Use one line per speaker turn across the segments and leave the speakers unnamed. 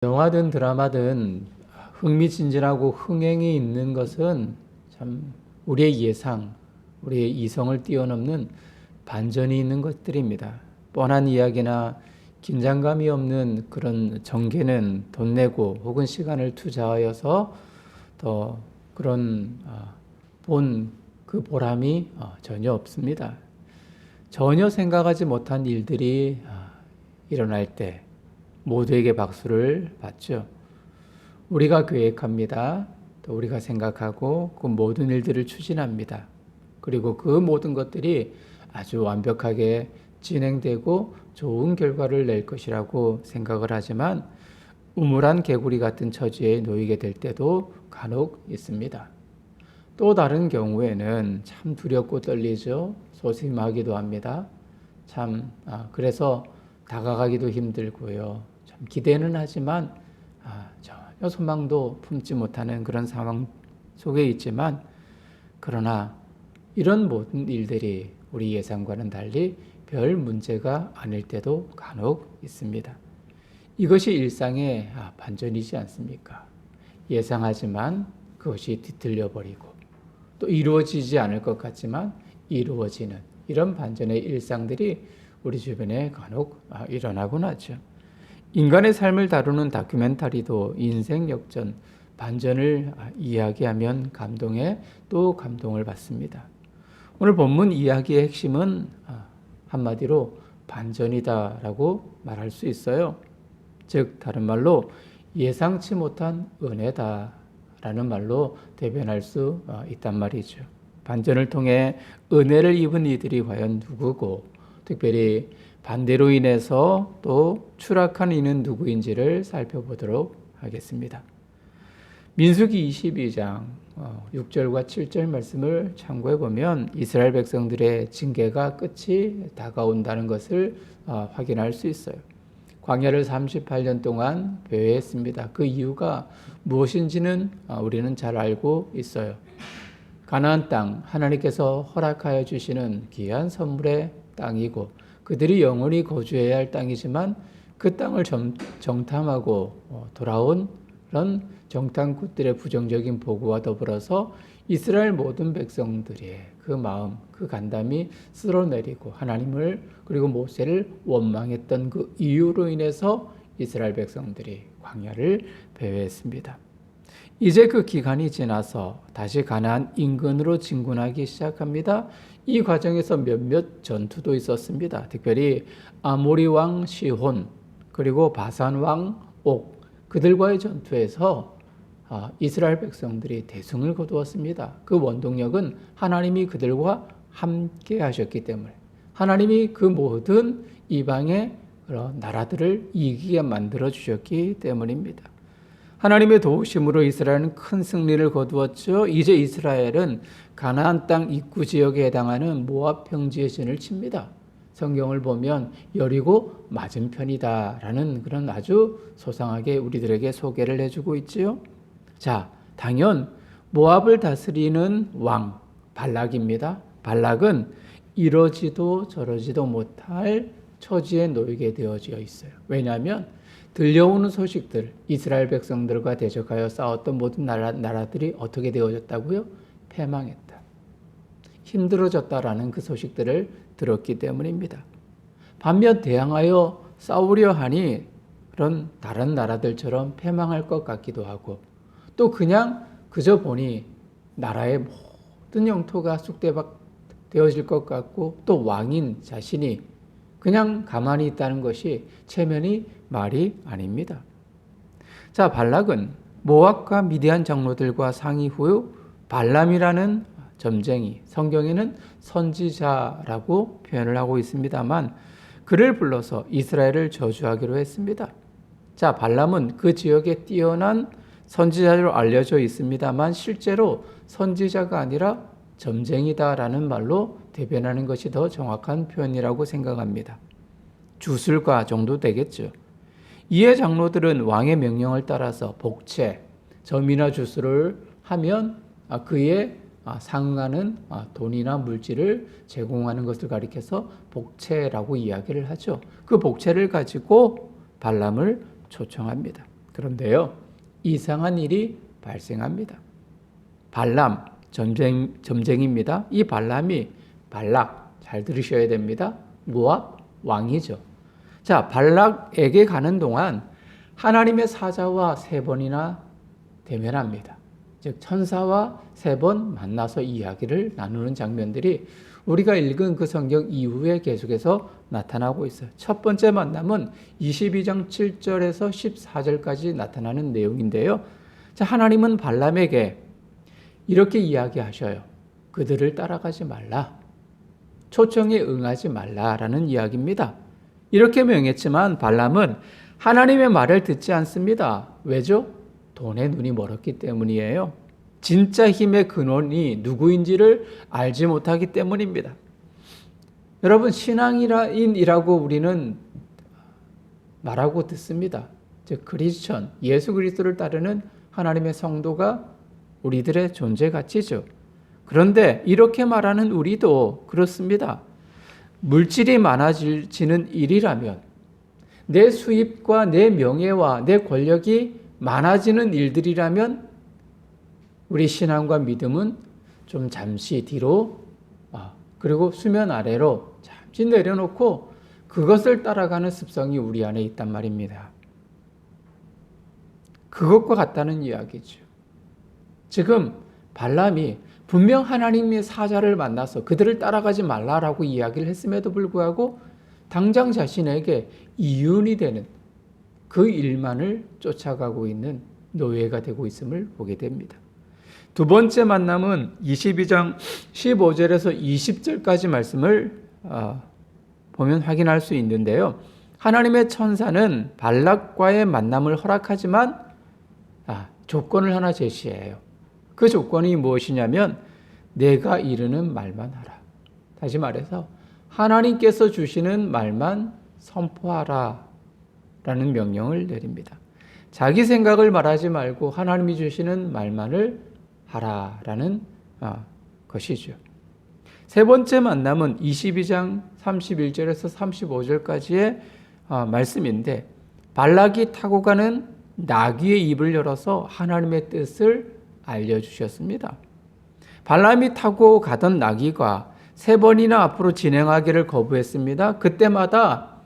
영화든 드라마든 흥미진진하고 흥행이 있는 것은 참 우리의 예상, 우리의 이성을 뛰어넘는 반전이 있는 것들입니다. 뻔한 이야기나 긴장감이 없는 그런 전개는 돈 내고 혹은 시간을 투자하여서 더 그런 본 그 보람이 전혀 없습니다. 전혀 생각하지 못한 일들이 일어날 때 모두에게 박수를 받죠. 우리가 계획합니다. 또 우리가 생각하고 그 모든 일들을 추진합니다. 그리고 그 모든 것들이 아주 완벽하게 진행되고 좋은 결과를 낼 것이라고 생각을 하지만 우물안 개구리 같은 처지에 놓이게 될 때도 간혹 있습니다. 또 다른 경우에는 참 두렵고 떨리죠. 소심하기도 합니다. 그래서 다가가기도 힘들고요. 참 기대는 하지만 전혀 소망도 품지 못하는 그런 상황 속에 있지만, 그러나 이런 모든 일들이 우리 예상과는 달리 별 문제가 아닐 때도 간혹 있습니다. 이것이 일상의 반전이지 않습니까? 예상하지만 그것이 뒤틀려 버리고 또 이루어지지 않을 것 같지만 이루어지는 이런 반전의 일상들이 우리 주변에 간혹 일어나곤 하죠. 인간의 삶을 다루는 다큐멘터리도 인생 역전, 반전을 이야기하면 감동에 또 감동을 받습니다. 오늘 본문 이야기의 핵심은 한마디로 반전이다라고 말할 수 있어요. 즉 다른 말로 예상치 못한 은혜다라는 말로 대변할 수 있단 말이죠. 반전을 통해 은혜를 입은 이들이 과연 누구고, 특별히 반대로 인해서 또 추락한 이는 누구인지를 살펴보도록 하겠습니다. 민수기 22장 6절과 7절 말씀을 참고해 보면 이스라엘 백성들의 징계가 끝이 다가온다는 것을 확인할 수 있어요. 광야를 38년 동안 배회했습니다. 그 이유가 무엇인지는 우리는 잘 알고 있어요. 가나안 땅, 하나님께서 허락하여 주시는 귀한 선물의 땅이고 그들이 영원히 거주해야 할 땅이지만 그 땅을 정탐하고 돌아온 그런 정탐꾼들의 부정적인 보고와 더불어서 이스라엘 모든 백성들의 그 마음, 그 간담이 쓸어내리고 하나님을 그리고 모세를 원망했던 그 이유로 인해서 이스라엘 백성들이 광야를 배회했습니다. 이제 그 기간이 지나서 다시 가나안 인근으로 진군하기 시작합니다. 이 과정에서 몇몇 전투도 있었습니다. 특별히 아모리 왕 시혼 그리고 바산 왕 옥, 그들과의 전투에서 이스라엘 백성들이 대승을 거두었습니다. 그 원동력은 하나님이 그들과 함께 하셨기 때문에, 하나님이 그 모든 이방의 그런 나라들을 이기게 만들어 주셨기 때문입니다. 하나님의 도우심으로 이스라엘은 큰 승리를 거두었죠. 이제 이스라엘은 가나안 땅 입구 지역에 해당하는 모압 평지에 진을 칩니다. 성경을 보면 여리고 맞은편이다라는 그런 아주 소상하게 우리들에게 소개를 해주고 있지요. 자, 당연 모압을 다스리는 왕 발락입니다. 발락은 이러지도 저러지도 못할 처지에 놓이게 되어져 있어요. 왜냐하면 들려오는 소식들, 이스라엘 백성들과 대적하여 싸웠던 모든 나라들이 어떻게 되어졌다고요? 패망했다. 힘들어졌다라는 그 소식들을 들었기 때문입니다. 반면 대항하여 싸우려 하니 그런 다른 나라들처럼 패망할 것 같기도 하고, 또 그냥 그저 보니 나라의 모든 영토가 쑥대밭되어질 것 같고, 또 왕인 자신이 그냥 가만히 있다는 것이 체면이 말이 아닙니다. 자, 발락은 모압과 미디안 장로들과 상의 후 발람이라는 점쟁이, 성경에는 선지자라고 표현을 하고 있습니다만, 그를 불러서 이스라엘을 저주하기로 했습니다. 자, 발람은 그 지역에 뛰어난 선지자로 알려져 있습니다만 실제로 선지자가 아니라 점쟁이다라는 말로 대변하는 것이 더 정확한 표현이라고 생각합니다. 주술가 정도 되겠죠. 이에 장로들은 왕의 명령을 따라서 복채, 점이나 주술을 하면 그에 상응하는 돈이나 물질을 제공하는 것을 가리켜서 복채라고 이야기를 하죠. 그 복채를 가지고 발람을 초청합니다. 그런데요, 이상한 일이 발생합니다. 발람, 점쟁입니다. 이 발람이 발락, 잘 들으셔야 됩니다. 모압 왕이죠. 자, 발락에게 가는 동안 하나님의 사자와 3번이나 대면합니다. 즉 천사와 3번 만나서 이야기를 나누는 장면들이 우리가 읽은 그 성경 이후에 계속해서 나타나고 있어요. 첫 번째 만남은 22장 7절에서 14절까지 나타나는 내용인데요. 자, 하나님은 발람에게 이렇게 이야기하셔요. 그들을 따라가지 말라. 초청에 응하지 말라라는 이야기입니다. 이렇게 명했지만 발람은 하나님의 말을 듣지 않습니다. 왜죠? 돈에 눈이 멀었기 때문이에요. 진짜 힘의 근원이 누구인지를 알지 못하기 때문입니다. 여러분, 신앙인이라고 우리는 말하고 듣습니다. 즉 크리스천, 예수 그리스도를 따르는 하나님의 성도가 우리들의 존재 가치죠. 그런데 이렇게 말하는 우리도 그렇습니다. 물질이 많아지는 일이라면, 내 수입과 내 명예와 내 권력이 많아지는 일들이라면 우리 신앙과 믿음은 좀 잠시 뒤로 그리고 수면 아래로 잠시 내려놓고 그것을 따라가는 습성이 우리 안에 있단 말입니다. 그것과 같다는 이야기죠. 지금 발람이 분명 하나님의 사자를 만나서 그들을 따라가지 말라라고 이야기를 했음에도 불구하고 당장 자신에게 이윤이 되는 그 일만을 쫓아가고 있는 노예가 되고 있음을 보게 됩니다. 두 번째 만남은 22장 15절에서 20절까지 말씀을 보면 확인할 수 있는데요. 하나님의 천사는 발락과의 만남을 허락하지만 조건을 하나 제시해요. 그 조건이 무엇이냐면 내가 이르는 말만 하라. 다시 말해서 하나님께서 주시는 말만 선포하라 라는 명령을 내립니다. 자기 생각을 말하지 말고 하나님이 주시는 말만을 하라라는 것이죠. 세 번째 만남은 22장 31절에서 35절까지의 말씀인데 발락이 타고 가는 나귀의 입을 열어서 하나님의 뜻을 알려주셨습니다. 발람이 타고 가던 나귀가 3번이나 앞으로 진행하기를 거부했습니다. 그때마다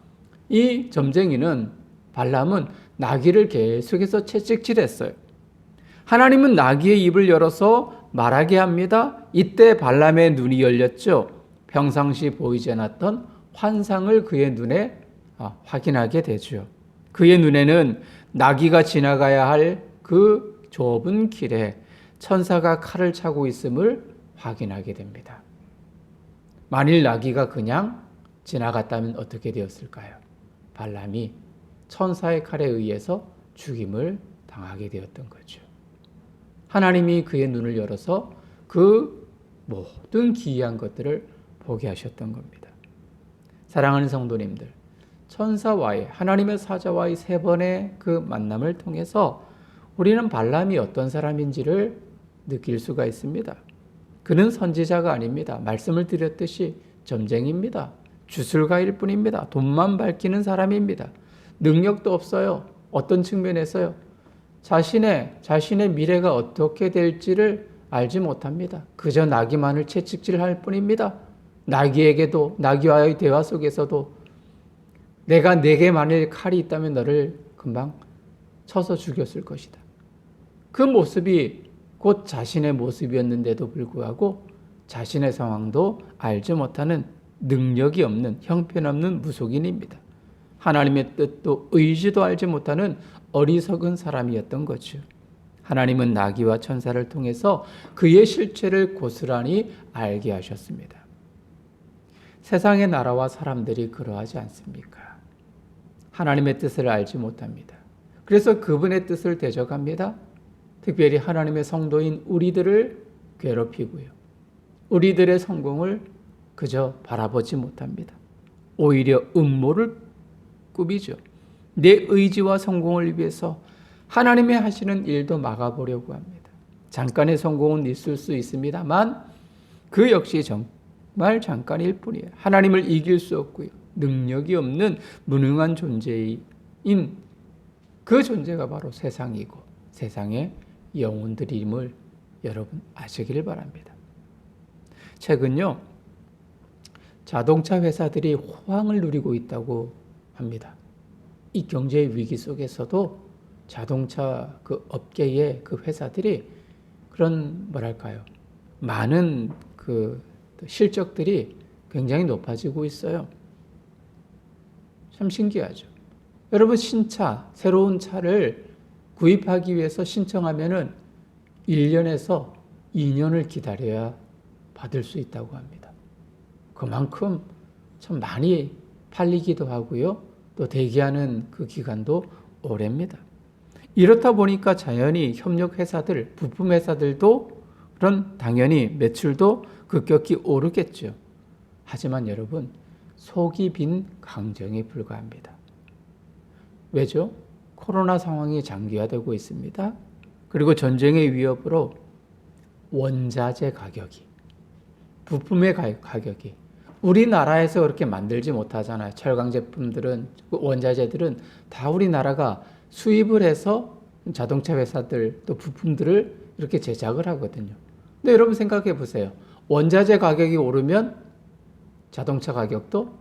이 점쟁이는 발람은 나귀를 계속해서 채찍질했어요. 하나님은 나귀의 입을 열어서 말하게 합니다. 이때 발람의 눈이 열렸죠. 평상시 보이지 않았던 환상을 그의 눈에 확인하게 되죠. 그의 눈에는 나귀가 지나가야 할 그 좁은 길에 천사가 칼을 차고 있음을 확인하게 됩니다. 만일 나귀가 그냥 지나갔다면 어떻게 되었을까요? 발람이 천사의 칼에 의해서 죽임을 당하게 되었던 거죠. 하나님이 그의 눈을 열어서 그 모든 기이한 것들을 보게 하셨던 겁니다. 사랑하는 성도님들, 천사와의 하나님의 사자와의 3번의 그 만남을 통해서 우리는 발람이 어떤 사람인지를 느낄 수가 있습니다. 그는 선지자가 아닙니다. 말씀을 드렸듯이 점쟁이입니다. 주술가일 뿐입니다. 돈만 밝히는 사람입니다. 능력도 없어요. 어떤 측면에서요? 자신의 미래가 어떻게 될지를 알지 못합니다. 그저 나귀만을 채찍질할 뿐입니다. 나귀에게도, 나귀와의 대화 속에서도 내게 만일 칼이 있다면 너를 금방 쳐서 죽였을 것이다. 그 모습이 곧 자신의 모습이었는데도 불구하고 자신의 상황도 알지 못하는 능력이 없는 형편없는 무속인입니다. 하나님의 뜻도 의지도 알지 못하는 어리석은 사람이었던 거죠. 하나님은 나귀와 천사를 통해서 그의 실체를 고스란히 알게 하셨습니다. 세상의 나라와 사람들이 그러하지 않습니까? 하나님의 뜻을 알지 못합니다. 그래서 그분의 뜻을 대적합니다. 특별히 하나님의 성도인 우리들을 괴롭히고요. 우리들의 성공을 그저 바라보지 못합니다. 오히려 음모를 꾸미죠. 내 의지와 성공을 위해서 하나님의 하시는 일도 막아보려고 합니다. 잠깐의 성공은 있을 수 있습니다만 그 역시 정말 잠깐일 뿐이에요. 하나님을 이길 수 없고요. 능력이 없는 무능한 존재인 그 존재가 바로 세상이고 세상의 영혼들임을 여러분 아시길 바랍니다. 최근요, 자동차 회사들이 호황을 누리고 있다고 합니다. 이 경제 위기 속에서도 자동차 그 업계의 그 회사들이 그런 많은 그 실적들이 굉장히 높아지고 있어요. 참 신기하죠. 여러분 신차, 새로운 차를 구입하기 위해서 신청하면은 1년에서 2년을 기다려야 받을 수 있다고 합니다. 그만큼 참 많이 팔리기도 하고요. 또 대기하는 그 기간도 오래입니다. 이렇다 보니까 자연히 협력 회사들, 부품 회사들도 그런 당연히 매출도 급격히 오르겠죠. 하지만 여러분, 속이 빈 강정에 불과합니다. 왜죠? 코로나 상황이 장기화되고 있습니다. 그리고 전쟁의 위협으로 원자재 가격이, 부품의 가격이 우리나라에서 그렇게 만들지 못하잖아요. 철강 제품들은, 원자재들은 다 우리나라가 수입을 해서 자동차 회사들 또 부품들을 이렇게 제작을 하거든요. 근데 여러분 생각해 보세요. 원자재 가격이 오르면 자동차 가격도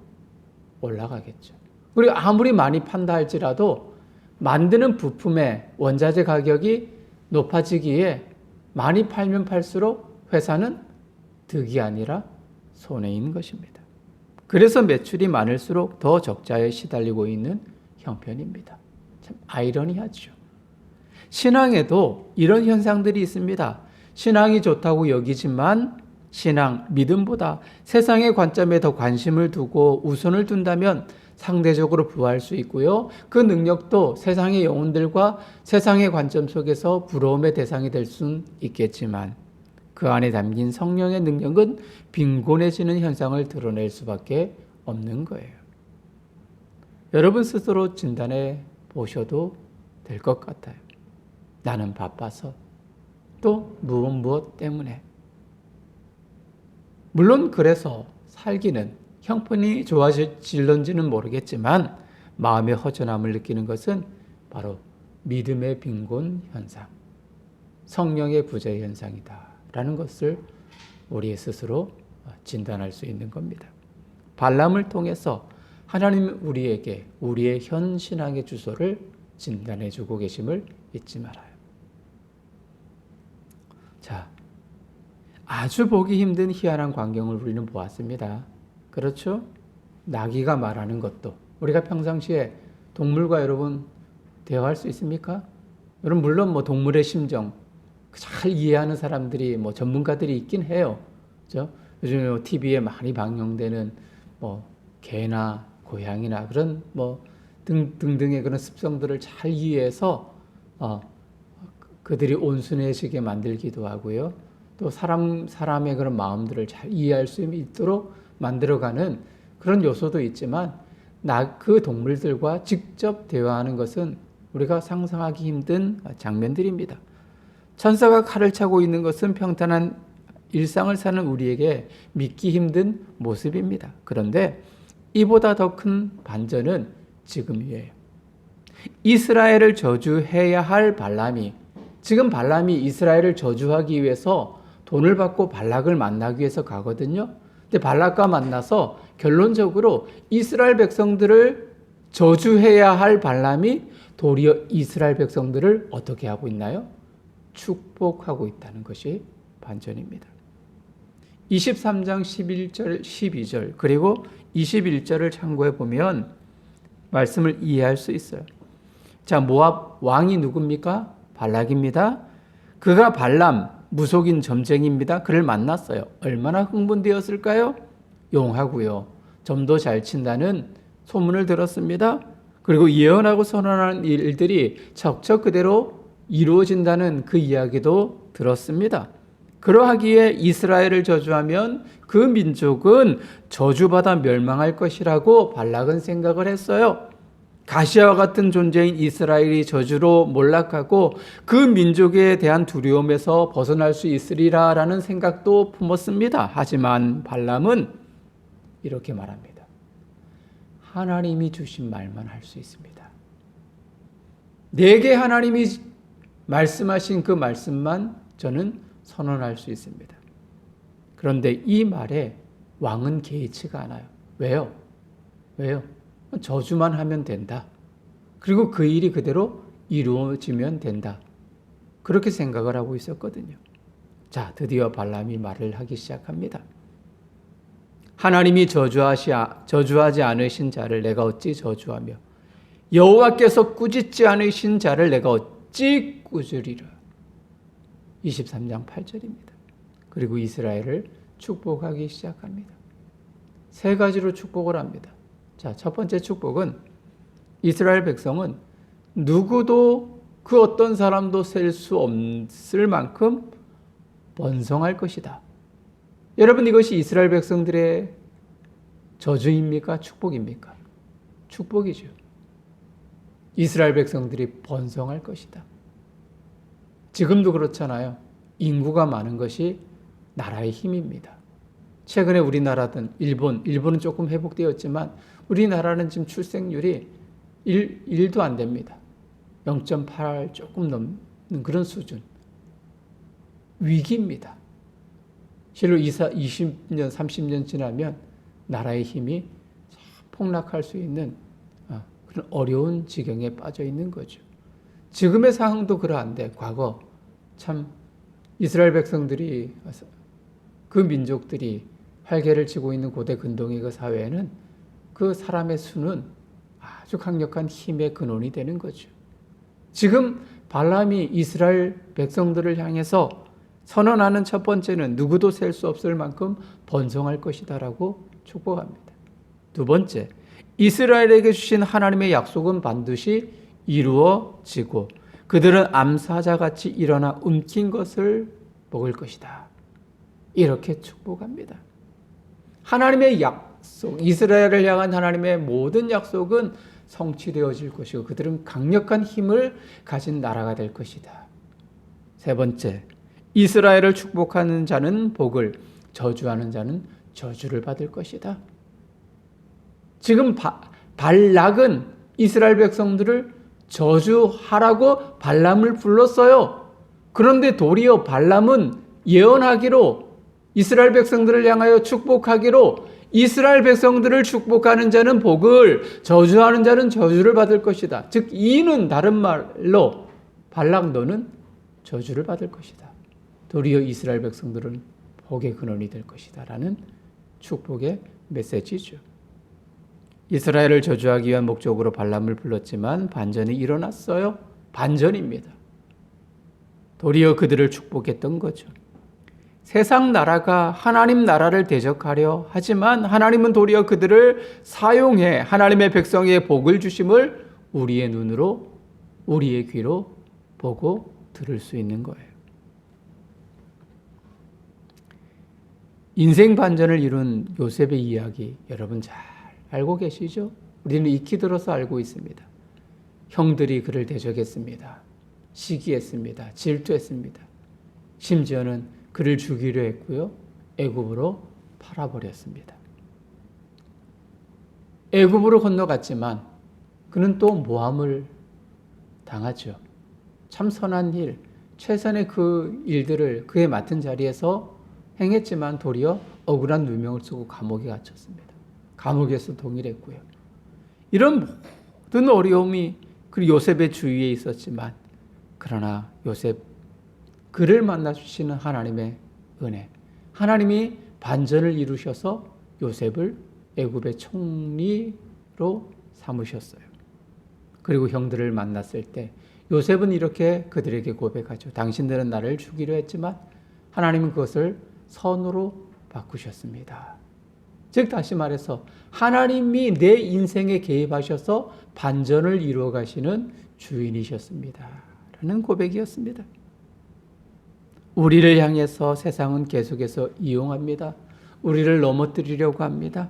올라가겠죠. 그리고 아무리 많이 판다 할지라도 만드는 부품의 원자재 가격이 높아지기에 많이 팔면 팔수록 회사는 득이 아니라 손해인 것입니다. 그래서 매출이 많을수록 더 적자에 시달리고 있는 형편입니다. 참 아이러니하죠. 신앙에도 이런 현상들이 있습니다. 신앙이 좋다고 여기지만 신앙, 믿음보다 세상의 관점에 더 관심을 두고 우선을 둔다면 상대적으로 부할 수 있고요. 그 능력도 세상의 영혼들과 세상의 관점 속에서 부러움의 대상이 될 수는 있겠지만 그 안에 담긴 성령의 능력은 빈곤해지는 현상을 드러낼 수밖에 없는 거예요. 여러분 스스로 진단해 보셔도 될 것 같아요. 나는 바빠서, 또 무엇 때문에. 물론 그래서 살기는 형편이 좋아질런지는 모르겠지만 마음의 허전함을 느끼는 것은 바로 믿음의 빈곤 현상, 성령의 부재 현상이다 라는 것을 우리 스스로 진단할 수 있는 겁니다. 발람을 통해서 하나님은 우리에게 우리의 현 신앙의 주소를 진단해 주고 계심을 잊지 말아요. 자, 아주 보기 힘든 희한한 광경을 우리는 보았습니다. 그렇죠? 나귀가 말하는 것도 우리가 평상시에 동물과 여러분 대화할 수 있습니까? 여러분 물론 동물의 심정 잘 이해하는 사람들이 전문가들이 있긴 해요. 그렇죠? 요즘에 TV에 많이 방영되는 개나 고양이나 그런 등등의 그런 습성들을 잘 이해해서 그들이 온순해지게 만들기도 하고요. 또 사람의 그런 마음들을 잘 이해할 수 있도록 만들어가는 그런 요소도 있지만 그 동물들과 직접 대화하는 것은 우리가 상상하기 힘든 장면들입니다. 천사가 칼을 차고 있는 것은 평탄한 일상을 사는 우리에게 믿기 힘든 모습입니다. 그런데 이보다 더 큰 반전은 지금이에요. 이스라엘을 저주해야 할 발람이, 지금 발람이 이스라엘을 저주하기 위해서 돈을 받고 발락을 만나기 위해서 가거든요. 근데 발락과 만나서 결론적으로 이스라엘 백성들을 저주해야 할 발람이 도리어 이스라엘 백성들을 어떻게 하고 있나요? 축복하고 있다는 것이 반전입니다. 23장 11절, 12절 그리고 21절을 참고해 보면 말씀을 이해할 수 있어요. 자, 모압 왕이 누굽니까? 발락입니다. 그가 발람, 무속인 점쟁이입니다. 그를 만났어요. 얼마나 흥분되었을까요? 용하고요. 점도 잘 친다는 소문을 들었습니다. 그리고 예언하고 선언하는 일들이 척척 그대로 이루어진다는 그 이야기도 들었습니다. 그러하기에 이스라엘을 저주하면 그 민족은 저주받아 멸망할 것이라고 발락은 생각을 했어요. 가시아와 같은 존재인 이스라엘이 저주로 몰락하고 그 민족에 대한 두려움에서 벗어날 수 있으리라라는 생각도 품었습니다. 하지만 발람은 이렇게 말합니다. 하나님이 주신 말만 할 수 있습니다. 내게 하나님이 말씀하신 그 말씀만 저는 선언할 수 있습니다. 그런데 이 말에 왕은 개의치가 않아요. 왜요? 저주만 하면 된다. 그리고 그 일이 그대로 이루어지면 된다. 그렇게 생각을 하고 있었거든요. 자, 드디어 발람이 말을 하기 시작합니다. 하나님이 저주하지 않으신 자를 내가 어찌 저주하며 여호와께서 꾸짖지 않으신 자를 내가 어찌 꾸짖으리라. 23장 8절입니다. 그리고 이스라엘을 축복하기 시작합니다. 세 가지로 축복을 합니다. 자, 첫 번째 축복은 이스라엘 백성은 누구도 그 어떤 사람도 셀 수 없을 만큼 번성할 것이다. 여러분, 이것이 이스라엘 백성들의 저주입니까? 축복입니까? 축복이죠. 이스라엘 백성들이 번성할 것이다. 지금도 그렇잖아요. 인구가 많은 것이 나라의 힘입니다. 최근에 우리나라든 일본은 조금 회복되었지만 우리나라는 지금 출생률이 1도 안 됩니다. 0.8 조금 넘는 그런 수준. 위기입니다. 실로 20년, 30년 지나면 나라의 힘이 폭락할 수 있는 그런 어려운 지경에 빠져 있는 거죠. 지금의 상황도 그러한데 과거 참 이스라엘 백성들이 그 민족들이 활개를 치고 있는 고대 근동의 그 사회에는 그 사람의 수는 아주 강력한 힘의 근원이 되는 거죠. 지금 발람이 이스라엘 백성들을 향해서 선언하는 첫 번째는 누구도 셀 수 없을 만큼 번성할 것이다라고 축복합니다. 두 번째, 이스라엘에게 주신 하나님의 약속은 반드시 이루어지고 그들은 암사자같이 일어나 움킨 것을 먹을 것이다. 이렇게 축복합니다. 하나님의 약속, 이스라엘을 향한 하나님의 모든 약속은 성취되어질 것이고 그들은 강력한 힘을 가진 나라가 될 것이다. 세 번째, 이스라엘을 축복하는 자는 복을, 저주하는 자는 저주를 받을 것이다. 지금 발락은 이스라엘 백성들을 저주하라고 발람을 불렀어요. 그런데 도리어 발람은 예언하기로 이스라엘 백성들을 향하여 축복하기로 이스라엘 백성들을 축복하는 자는 복을, 저주하는 자는 저주를 받을 것이다. 즉 이는 다른 말로 발락 너는 저주를 받을 것이다. 도리어 이스라엘 백성들은 복의 근원이 될 것이다 라는 축복의 메시지죠. 이스라엘을 저주하기 위한 목적으로 발람을 불렀지만 반전이 일어났어요. 반전입니다. 도리어 그들을 축복했던 거죠. 세상 나라가 하나님 나라를 대적하려 하지만 하나님은 도리어 그들을 사용해 하나님의 백성의 복을 주심을 우리의 눈으로, 우리의 귀로 보고 들을 수 있는 거예요. 인생 반전을 이룬 요셉의 이야기 여러분 잘 알고 계시죠? 우리는 익히 들어서 알고 있습니다. 형들이 그를 대적했습니다. 시기했습니다. 질투했습니다. 심지어는 그를 죽이려 했고요. 애굽으로 팔아버렸습니다. 애굽으로 건너갔지만 그는 또 모함을 당하죠. 참 선한 일, 최선의 그 일들을 그의 맡은 자리에서 행했지만 도리어 억울한 누명을 쓰고 감옥에 갇혔습니다. 감옥에서 동일했고요. 이런 모든 어려움이 그 요셉의 주위에 있었지만 그러나 요셉 그를 만나주시는 하나님의 은혜, 하나님이 반전을 이루셔서 요셉을 애굽의 총리로 삼으셨어요. 그리고 형들을 만났을 때 요셉은 이렇게 그들에게 고백하죠. 당신들은 나를 죽이려 했지만 하나님은 그것을 선으로 바꾸셨습니다. 즉 다시 말해서 하나님이 내 인생에 개입하셔서 반전을 이루어 가시는 주인이셨습니다. 라는 고백이었습니다. 우리를 향해서 세상은 계속해서 이용합니다. 우리를 넘어뜨리려고 합니다.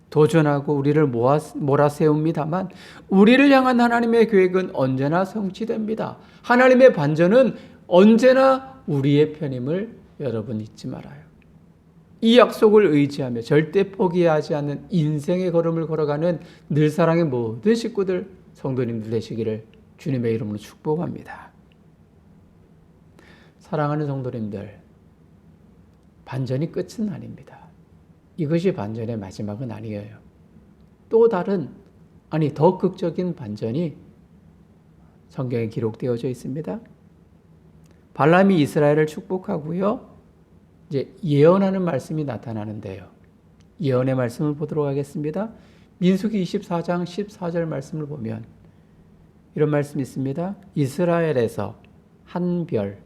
도전하고 우리를 몰아세웁니다만 우리를 향한 하나님의 계획은 언제나 성취됩니다. 하나님의 반전은 언제나 우리의 편임을 여러분 잊지 말아요. 이 약속을 의지하며 절대 포기하지 않는 인생의 걸음을 걸어가는 늘사랑의 모든 식구들, 성도님들 되시기를 주님의 이름으로 축복합니다. 사랑하는 성도님들, 반전이 끝은 아닙니다. 이것이 반전의 마지막은 아니에요. 또 다른, 더 극적인 반전이 성경에 기록되어져 있습니다. 발람이 이스라엘을 축복하고요. 이제 예언하는 말씀이 나타나는데요. 예언의 말씀을 보도록 하겠습니다. 민수기 24장 14절 말씀을 보면 이런 말씀이 있습니다. 이스라엘에서 한 별,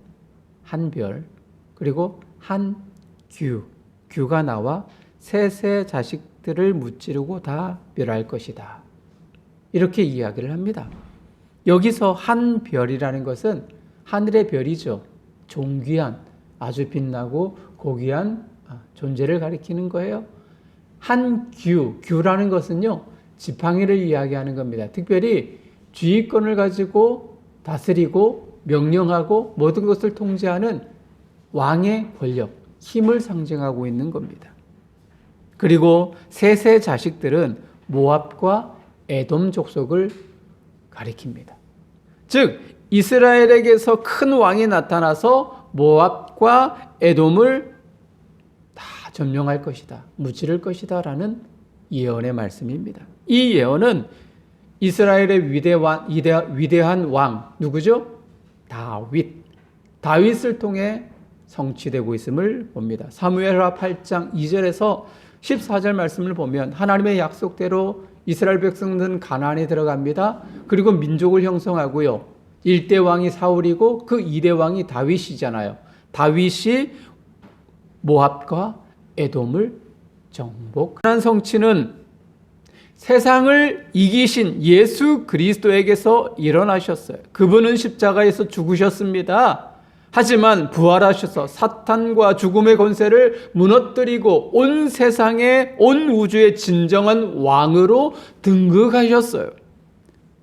그리고 한 규가 나와 셋의 자식들을 무찌르고 다 멸할 것이다. 이렇게 이야기를 합니다. 여기서 한 별이라는 것은 하늘의 별이죠. 존귀한, 아주 빛나고 고귀한 존재를 가리키는 거예요. 한 규라는 것은요, 지팡이를 이야기하는 겁니다. 특별히 지휘권을 가지고 다스리고 명령하고 모든 것을 통제하는 왕의 권력, 힘을 상징하고 있는 겁니다. 그리고 셋의 자식들은 모압과 에돔 족속을 가리킵니다. 즉 이스라엘에게서 큰 왕이 나타나서 모압과 에돔을 다 점령할 것이다, 무찌를 것이다 라는 예언의 말씀입니다. 이 예언은 이스라엘의 위대한 왕 누구죠? 다윗을 통해 성취되고 있음을 봅니다. 사무엘하 8장 2절에서 14절 말씀을 보면 하나님의 약속대로 이스라엘 백성들은 가나안에 들어갑니다. 그리고 민족을 형성하고요. 1대 왕이 사울이고 그 2대 왕이 다윗이잖아요. 다윗이 모압과 에돔을 정복한 성취는 세상을 이기신 예수 그리스도에게서 일어나셨어요. 그분은 십자가에서 죽으셨습니다. 하지만 부활하셔서 사탄과 죽음의 권세를 무너뜨리고 온 세상의, 온 우주의 진정한 왕으로 등극하셨어요.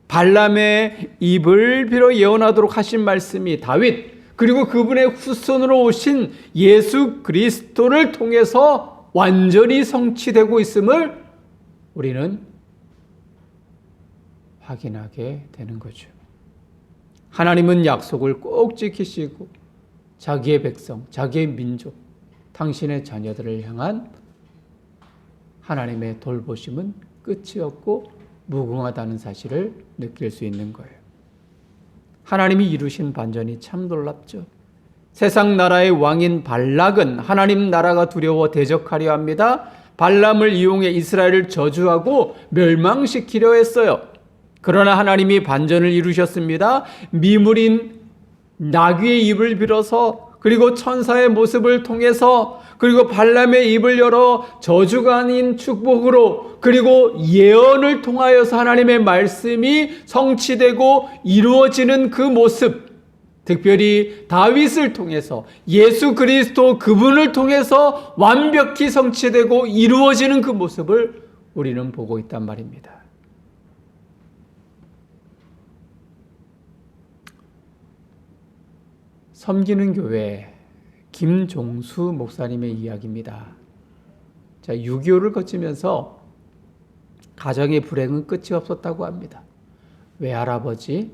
발람의 입을 빌어 예언하도록 하신 말씀이 다윗, 그리고 그분의 후손으로 오신 예수 그리스도를 통해서 완전히 성취되고 있음을 우리는 확인하게 되는 거죠. 하나님은 약속을 꼭 지키시고 자기의 백성, 자기의 민족, 당신의 자녀들을 향한 하나님의 돌보심은 끝이 없고 무궁하다는 사실을 느낄 수 있는 거예요. 하나님이 이루신 반전이 참 놀랍죠. 세상 나라의 왕인 발락은 하나님 나라가 두려워 대적하려 합니다. 발람을 이용해 이스라엘을 저주하고 멸망시키려 했어요. 그러나 하나님이 반전을 이루셨습니다. 미물인 나귀의 입을 빌어서, 그리고 천사의 모습을 통해서, 그리고 발람의 입을 열어 저주가 아닌 축복으로, 그리고 예언을 통하여서 하나님의 말씀이 성취되고 이루어지는 그 모습, 특별히 다윗을 통해서 예수 그리스도 그분을 통해서 완벽히 성취되고 이루어지는 그 모습을 우리는 보고 있단 말입니다. 섬기는 교회 김종수 목사님의 이야기입니다. 자, 6.25를 거치면서 가정의 불행은 끝이 없었다고 합니다. 외할아버지,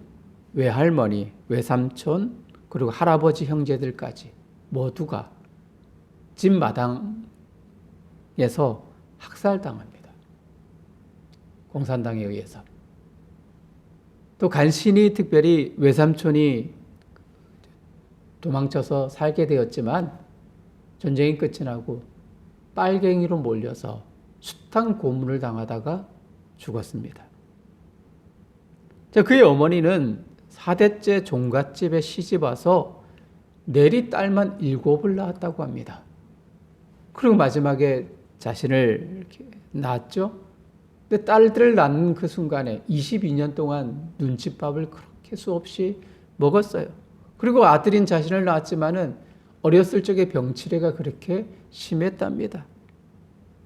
외할머니, 외삼촌, 그리고 할아버지 형제들까지 모두가 집 마당에서 학살당합니다. 공산당에 의해서. 또 간신히 특별히 외삼촌이 도망쳐서 살게 되었지만 전쟁이 끝이 나고 빨갱이로 몰려서 숱한 고문을 당하다가 죽었습니다. 그의 어머니는 4대째 종갓집에 시집 와서 내리 딸만 7을 낳았다고 합니다. 그리고 마지막에 자신을 이렇게 낳았죠. 근데 딸들을 낳는 그 순간에 22년 동안 눈칫밥을 그렇게 수없이 먹었어요. 그리고 아들인 자신을 낳았지만은 어렸을 적에 병치레가 그렇게 심했답니다.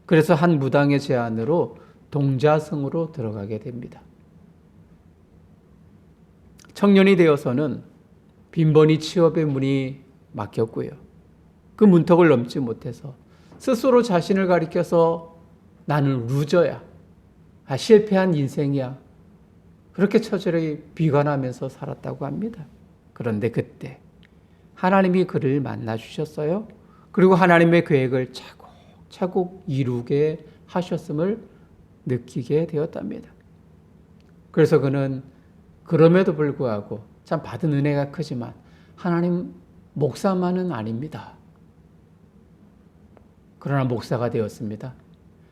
그래서 한 무당의 제안으로 동자승으로 들어가게 됩니다. 청년이 되어서는 빈번히 취업의 문이 막혔고요. 그 문턱을 넘지 못해서 스스로 자신을 가리켜서 나는 루저야, 실패한 인생이야, 그렇게 처절히 비관하면서 살았다고 합니다. 그런데 그때 하나님이 그를 만나 주셨어요. 그리고 하나님의 계획을 차곡차곡 이루게 하셨음을 느끼게 되었답니다. 그래서 그는 그럼에도 불구하고 참 받은 은혜가 크지만 하나님 목사만은 아닙니다. 그러나 목사가 되었습니다.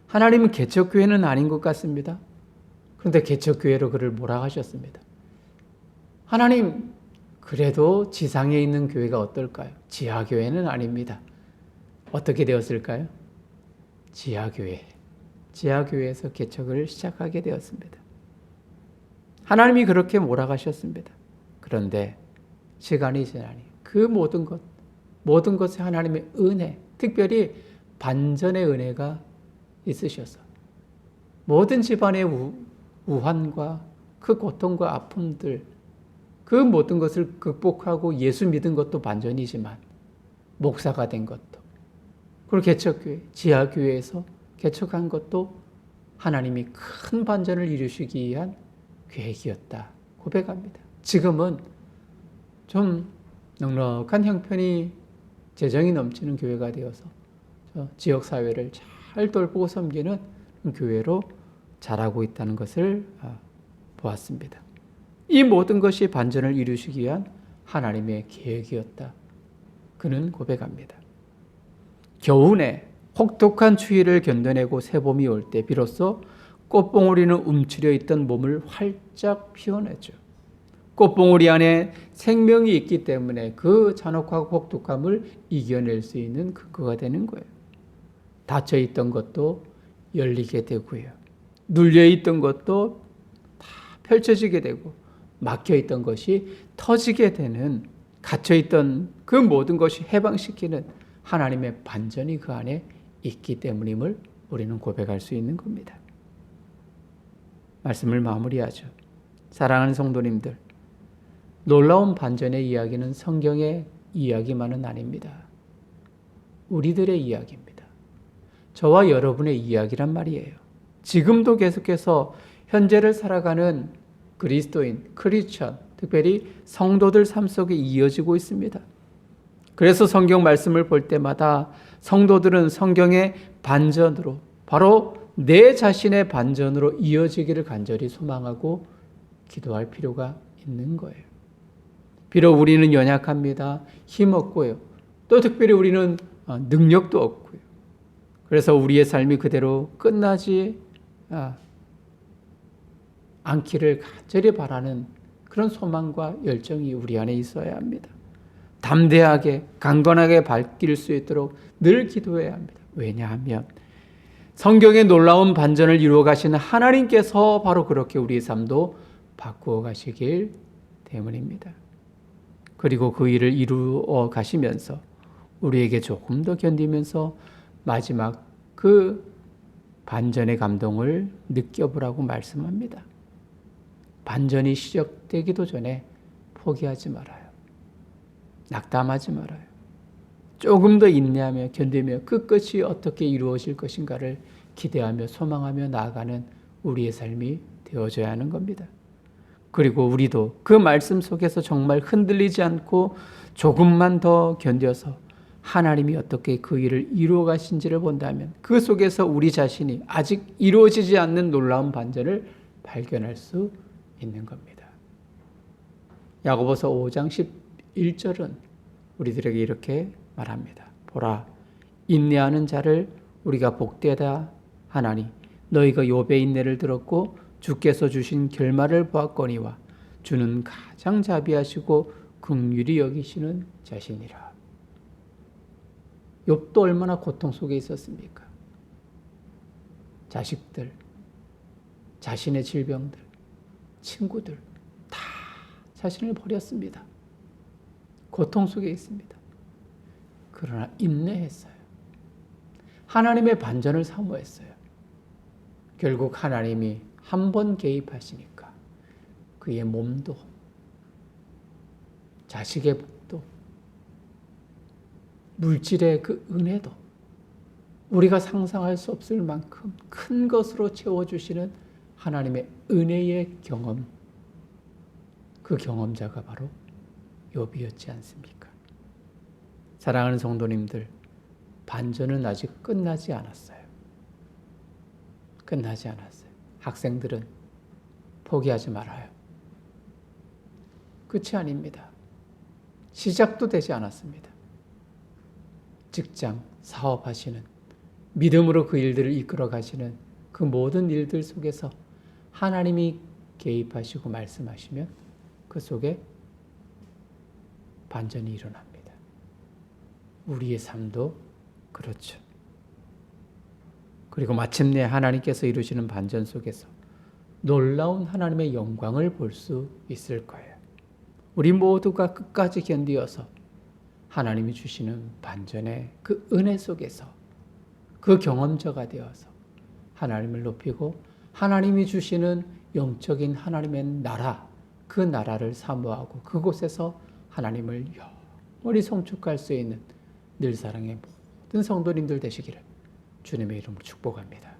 하나님은 개척교회는 아닌 것 같습니다. 그런데 개척교회로 그를 몰아가셨습니다. 하나님, 그래도 지상에 있는 교회가 어떨까요? 지하교회는 아닙니다. 어떻게 되었을까요? 지하교회. 지하교회에서 개척을 시작하게 되었습니다. 하나님이 그렇게 몰아가셨습니다. 그런데 시간이 지나니 그 모든 것에 하나님의 은혜, 특별히 반전의 은혜가 있으셔서 모든 집안의 우환과 그 고통과 아픔들, 그 모든 것을 극복하고 예수 믿은 것도 반전이지만 목사가 된 것도, 그리고 개척교회, 지하교회에서 개척한 것도 하나님이 큰 반전을 이루시기 위한 계획이었다 고백합니다. 지금은 좀 넉넉한 형편이 재정이 넘치는 교회가 되어서 지역사회를 잘 돌보고 섬기는 교회로 자라고 있다는 것을 보았습니다. 이 모든 것이 반전을 이루시기 위한 하나님의 계획이었다. 그는 고백합니다. 겨우내 혹독한 추위를 견뎌내고 새봄이 올 때 비로소 꽃봉오리는 움츠려 있던 몸을 활짝 피워내죠. 꽃봉오리 안에 생명이 있기 때문에 그 잔혹하고 혹독함을 이겨낼 수 있는 근거가 되는 거예요. 닫혀있던 것도 열리게 되고요. 눌려있던 것도 다 펼쳐지게 되고 막혀있던 것이 터지게 되는, 갇혀있던 그 모든 것이 해방시키는 하나님의 반전이 그 안에 있기 때문임을 우리는 고백할 수 있는 겁니다. 말씀을 마무리하죠. 사랑하는 성도님들, 놀라운 반전의 이야기는 성경의 이야기만은 아닙니다. 우리들의 이야기입니다. 저와 여러분의 이야기란 말이에요. 지금도 계속해서 현재를 살아가는 그리스도인, 크리스천, 특별히 성도들 삶 속에 이어지고 있습니다. 그래서 성경 말씀을 볼 때마다 성도들은 성경의 반전으로, 바로 내 자신의 반전으로 이어지기를 간절히 소망하고 기도할 필요가 있는 거예요. 비록 우리는 연약합니다. 힘없고요. 또 특별히 우리는 능력도 없고요. 그래서 우리의 삶이 그대로 끝나지 않기를 간절히 바라는 그런 소망과 열정이 우리 안에 있어야 합니다. 담대하게, 강건하게 밝힐 수 있도록 늘 기도해야 합니다. 왜냐하면 성경의 놀라운 반전을 이루어 가시는 하나님께서 바로 그렇게 우리의 삶도 바꾸어 가시길 때문입니다. 그리고 그 일을 이루어 가시면서 우리에게 조금 더 견디면서 마지막 그 반전의 감동을 느껴보라고 말씀합니다. 반전이 시작되기도 전에 포기하지 말아요. 낙담하지 말아요. 조금 더 인내하며 견디며 끝끝이 어떻게 이루어질 것인가를 기대하며 소망하며 나아가는 우리의 삶이 되어져야 하는 겁니다. 그리고 우리도 그 말씀 속에서 정말 흔들리지 않고 조금만 더 견뎌서 하나님이 어떻게 그 일을 이루어 가신지를 본다면 그 속에서 우리 자신이 아직 이루어지지 않는 놀라운 반전을 발견할 수 있는 겁니다. 야고보서 5장 11절은 우리들에게 이렇게 말합니다. 보라, 인내하는 자를 우리가 복되다 하나니 너희가 욥의 인내를 들었고 주께서 주신 결말을 보았거니와 주는 가장 자비하시고 긍휼히 여기시는 자시니라. 욥도 얼마나 고통 속에 있었습니까? 자식들, 자신의 질병들, 친구들 다 자신을 버렸습니다. 고통 속에 있습니다. 그러나 인내했어요. 하나님의 반전을 사모했어요. 결국 하나님이 한 번 개입하시니까 그의 몸도, 자식의 복도, 물질의 그 은혜도 우리가 상상할 수 없을 만큼 큰 것으로 채워주시는 하나님의 은혜의 경험, 그 경험자가 바로 욥이었지 않습니까? 사랑하는 성도님들, 반전은 아직 끝나지 않았어요. 끝나지 않았어요. 학생들은 포기하지 말아요. 끝이 아닙니다. 시작도 되지 않았습니다. 직장, 사업하시는, 믿음으로 그 일들을 이끌어 가시는 그 모든 일들 속에서 하나님이 개입하시고 말씀하시면 그 속에 반전이 일어납니다. 우리의 삶도 그렇죠. 그리고 마침내 하나님께서 이루시는 반전 속에서 놀라운 하나님의 영광을 볼 수 있을 거예요. 우리 모두가 끝까지 견디어서 하나님이 주시는 반전의 그 은혜 속에서 그 경험자가 되어서 하나님을 높이고 하나님이 주시는 영적인 하나님의 나라, 그 나라를 사모하고 그곳에서 하나님을 영원히 송축할 수 있는 늘사랑의 모든 성도님들 되시기를 주님의 이름으로 축복합니다.